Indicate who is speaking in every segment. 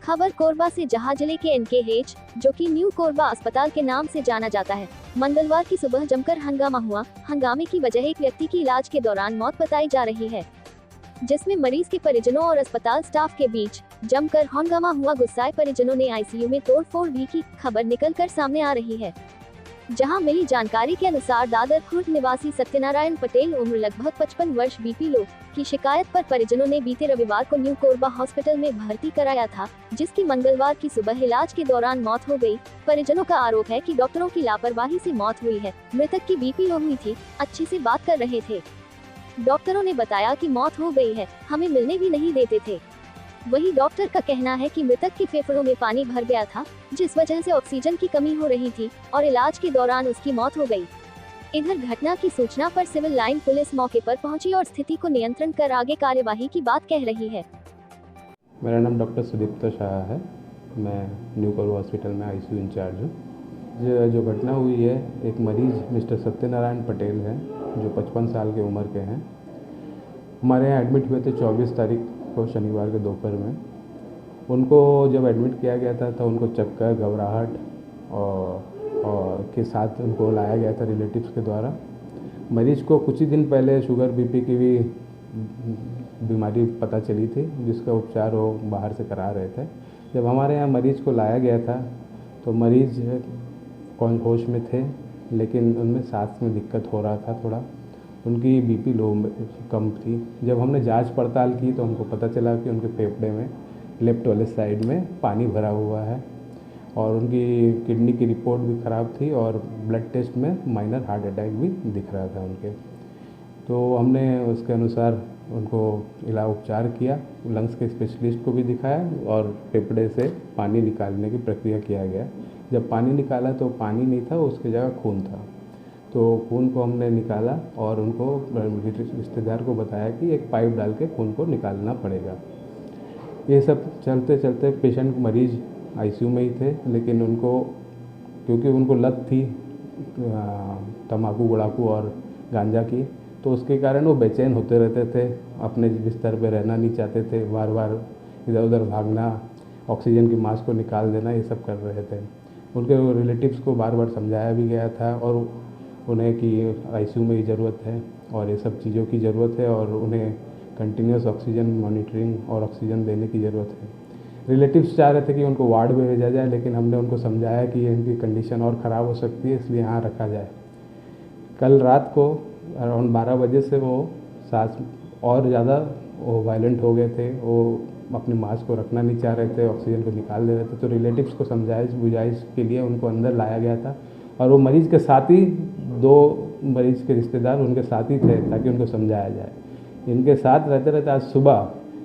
Speaker 1: खबर कोरबा से, जहां जिले के NKH, जो कि न्यू कोरबा अस्पताल के नाम से जाना जाता है, मंगलवार की सुबह जमकर हंगामा हुआ। हंगामे की वजह एक व्यक्ति की इलाज के दौरान मौत बताई जा रही है, जिसमें मरीज के परिजनों और अस्पताल स्टाफ के बीच जमकर हंगामा हुआ। गुस्साए परिजनों ने ICU में तोड़फोड़ भी की। खबर निकलकर सामने आ रही है, जहां मिली जानकारी के अनुसार दादर खुर्द निवासी सत्यनारायण पटेल, उम्र लगभग 55 वर्ष, BP लो की शिकायत पर परिजनों ने बीते रविवार को न्यू कोरबा हॉस्पिटल में भर्ती कराया था, जिसकी मंगलवार की सुबह इलाज के दौरान मौत हो गई। परिजनों का आरोप है कि डॉक्टरों की लापरवाही से मौत हुई है। मृतक की BP लो हुई थी, अच्छी से बात कर रहे थे। डॉक्टरों ने बताया कि मौत हो गई है, हमें मिलने भी नहीं देते थे। वही डॉक्टर का कहना है कि मृतक के फेफड़ों में पानी भर गया था, जिस वजह से ऑक्सीजन की कमी हो रही थी और इलाज के दौरान उसकी मौत हो गई। इधर घटना की सूचना पर सिविल लाइन पुलिस मौके पर पहुंची और स्थिति को नियंत्रण कर आगे कार्यवाही की बात कह रही है।
Speaker 2: मेरा नाम डॉक्टर सुदीप्त शाह है। मैं न्यू कोरबा हॉस्पिटल में ICU इंचार्ज हूँ। जो घटना हुई है, एक मरीज मिस्टर सत्यनारायण पटेल हैं, जो 55 साल के उम्र के हैं। हमारे यहाँ एडमिट हुए थे 24 तारीख को, शनिवार के दोपहर में। उनको जब एडमिट किया गया था तो उनको चक्कर, घबराहट और के साथ उनको लाया गया था रिलेटिव्स के द्वारा। मरीज को कुछ ही दिन पहले शुगर BP की भी बीमारी पता चली थी, जिसका उपचार वो बाहर से करा रहे थे। जब हमारे यहाँ मरीज को लाया गया था तो मरीज होश में थे, लेकिन उनमें सांस में दिक्कत हो रहा था थोड़ा। उनकी BP लो कम थी। जब हमने जांच पड़ताल की तो हमको पता चला कि उनके फेफड़े में लेफ्ट वाले साइड में पानी भरा हुआ है और उनकी किडनी की रिपोर्ट भी ख़राब थी और ब्लड टेस्ट में माइनर हार्ट अटैक भी दिख रहा था उनके। तो हमने उसके अनुसार उनको उपचार किया, लंग्स के स्पेशलिस्ट को भी दिखाया और फेफड़े से पानी निकालने की प्रक्रिया किया गया। जब पानी निकाला तो पानी नहीं था, उसकी जगह खून था। तो खून को हमने निकाला और उनको रिश्तेदार को बताया कि एक पाइप डाल के खून को निकालना पड़ेगा। ये सब चलते चलते पेशेंट मरीज ICU में ही थे, लेकिन उनको क्योंकि उनको लत थी तम्बाकू, गुड़ाकू और गांजा की, तो उसके कारण वो बेचैन होते रहते थे, अपने बिस्तर पे रहना नहीं चाहते थे, बार बार इधर उधर भागना, ऑक्सीजन की मास्क को निकाल देना, ये सब कर रहे थे। उनके रिलेटिव्स को बार बार समझाया भी गया था और उन्हें कि ICU में ही ज़रूरत है और ये सब चीज़ों की ज़रूरत है और उन्हें कंटिन्यूस ऑक्सीजन मॉनिटरिंग और ऑक्सीजन देने की ज़रूरत है। रिलेटिव्स चाह रहे थे कि उनको वार्ड में भेजा जाए, लेकिन हमने उनको समझाया कि इनकी कंडीशन और ख़राब हो सकती है, इसलिए यहाँ रखा जाए। कल रात को अराउंड 12 बजे से वो सांस और ज़्यादा वायलेंट हो गए थे। वो अपने मास्क को रखना नहीं चाह रहे थे, ऑक्सीजन को निकाल दे रहे थे। तो रिलेटिव्स को समझाइश बुझाइश के लिए उनको अंदर लाया गया था और वो मरीज़ के साथ ही 2 मरीज़ के रिश्तेदार उनके साथ ही थे, ताकि उनको समझाया जाए। इनके साथ रहते रहते आज सुबह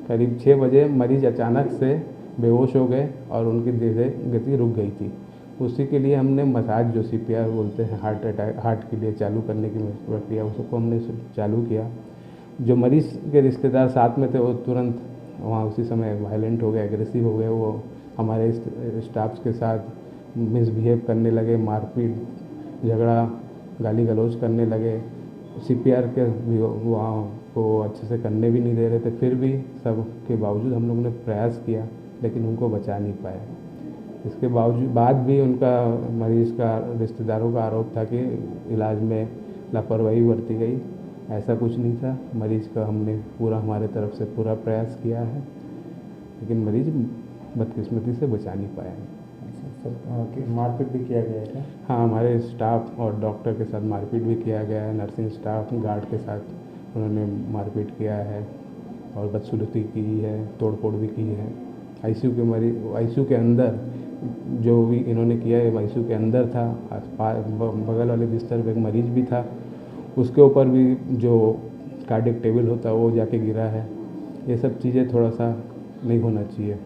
Speaker 2: करीब 6 बजे मरीज़ अचानक से बेहोश हो गए और उनकी धीरे गति रुक गई थी। उसी के लिए हमने मसाज, जो CPR बोलते हैं, हार्ट के लिए चालू करने की प्रक्रिया, उसको हमने चालू किया। जो मरीज़ के रिश्तेदार साथ में थे वो तुरंत वहाँ उसी समय वायलेंट हो गए, एग्रेसिव हो गए। वो हमारे स्टाफ्स के साथ मिसबिहेव करने लगे, मारपीट, झगड़ा, गाली गलौज करने लगे। CPR के भी वहाँ को अच्छे से करने भी नहीं दे रहे थे। फिर भी सब के बावजूद हम लोगों ने प्रयास किया, लेकिन उनको बचा नहीं पाए। इसके बाद भी उनका, मरीज़ का, रिश्तेदारों का आरोप था कि इलाज में लापरवाही बरती गई। ऐसा कुछ नहीं था। मरीज़ का हमने हमारे तरफ से पूरा प्रयास किया है, लेकिन मरीज़ बदकिस्मती से बचा नहीं पाया है।
Speaker 3: मारपीट भी किया गया है?
Speaker 2: हाँ, हमारे स्टाफ और डॉक्टर के साथ मारपीट भी किया गया है। नर्सिंग स्टाफ, गार्ड के साथ उन्होंने मारपीट किया है और बदसलूकी की है, तोड़फोड़ भी की है। ICU के अंदर जो भी इन्होंने किया है, ICU के अंदर था। बगल वाले बिस्तर पे एक मरीज़ भी था, उसके ऊपर भी जो कार्डियक टेबल होता है वो जाके गिरा है। ये सब चीज़ें थोड़ा सा नहीं होना चाहिए।